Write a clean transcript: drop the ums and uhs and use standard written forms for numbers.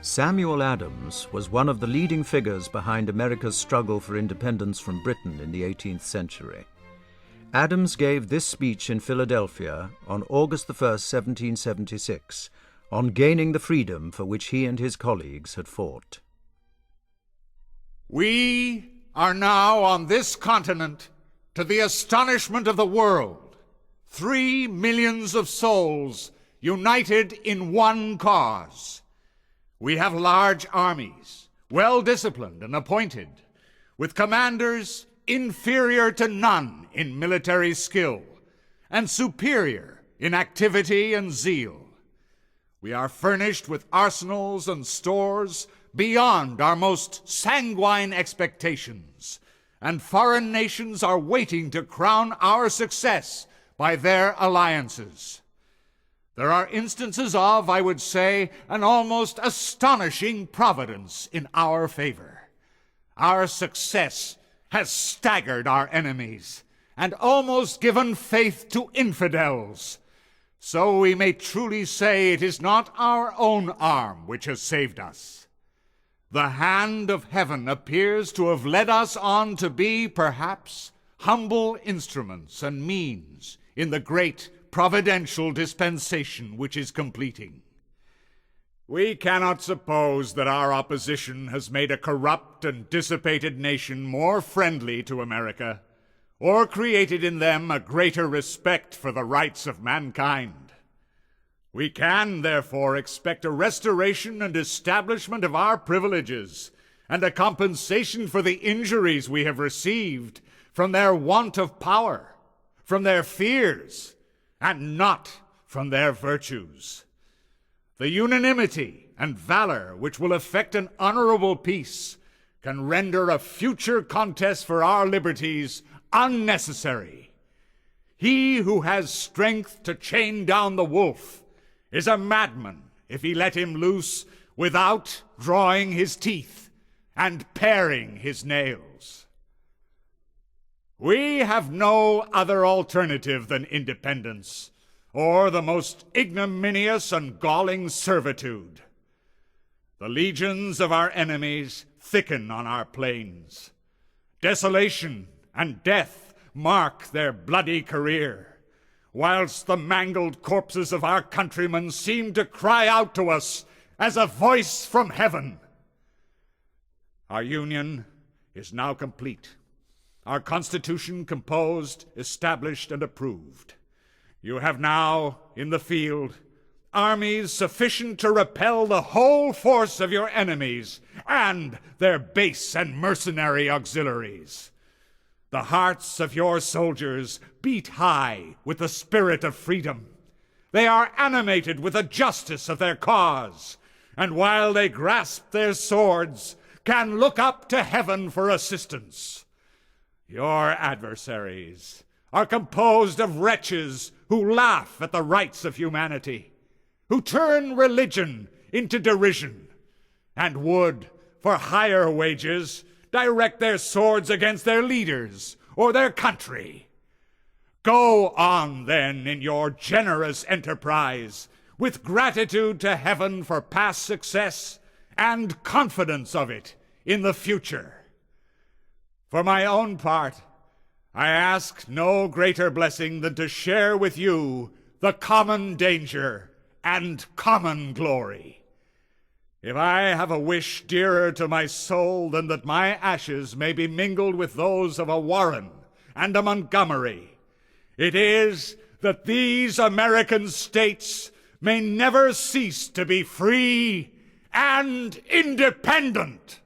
Samuel Adams was one of the leading figures behind America's struggle for independence from Britain in the 18th century. Adams gave this speech in Philadelphia on August 1, 1776, on gaining the freedom for which he and his colleagues had fought. We are now on this continent, to the astonishment of the world, 3 millions of souls united in one cause. We have large armies, well-disciplined and appointed, with commanders inferior to none in military skill, and superior in activity and zeal. We are furnished with arsenals and stores beyond our most sanguine expectations, and foreign nations are waiting to crown our success by their alliances. There are instances of, I would say, an almost astonishing providence in our favor. Our success has staggered our enemies and almost given faith to infidels. So we may truly say it is not our own arm which has saved us. The hand of heaven appears to have led us on to be, perhaps, humble instruments and means in the great providential dispensation which is completing. We cannot suppose that our opposition has made a corrupt and dissipated nation more friendly to America, or created in them a greater respect for the rights of mankind. We can, therefore, expect a restoration and establishment of our privileges, and a compensation for the injuries we have received from their want of power, from their fears, and not from their virtues. The unanimity and valor which will effect an honorable peace can render a future contest for our liberties unnecessary. He who has strength to chain down the wolf is a madman if he let him loose without drawing his teeth and paring his nails. We have no other alternative than independence, or the most ignominious and galling servitude. The legions of our enemies thicken on our plains. Desolation and death mark their bloody career, whilst the mangled corpses of our countrymen seem to cry out to us as a voice from heaven. Our union is now complete. Our Constitution composed, established, and approved. You have now, in the field, armies sufficient to repel the whole force of your enemies and their base and mercenary auxiliaries. The hearts of your soldiers beat high with the spirit of freedom. They are animated with the justice of their cause, and while they grasp their swords, can look up to heaven for assistance. Your adversaries are composed of wretches who laugh at the rights of humanity, who turn religion into derision, and would, for higher wages, direct their swords against their leaders or their country. Go on, then, in your generous enterprise, with gratitude to heaven for past success and confidence of it in the future. For my own part, I ask no greater blessing than to share with you the common danger and common glory. If I have a wish dearer to my soul than that my ashes may be mingled with those of a Warren and a Montgomery, it is that these American states may never cease to be free and independent.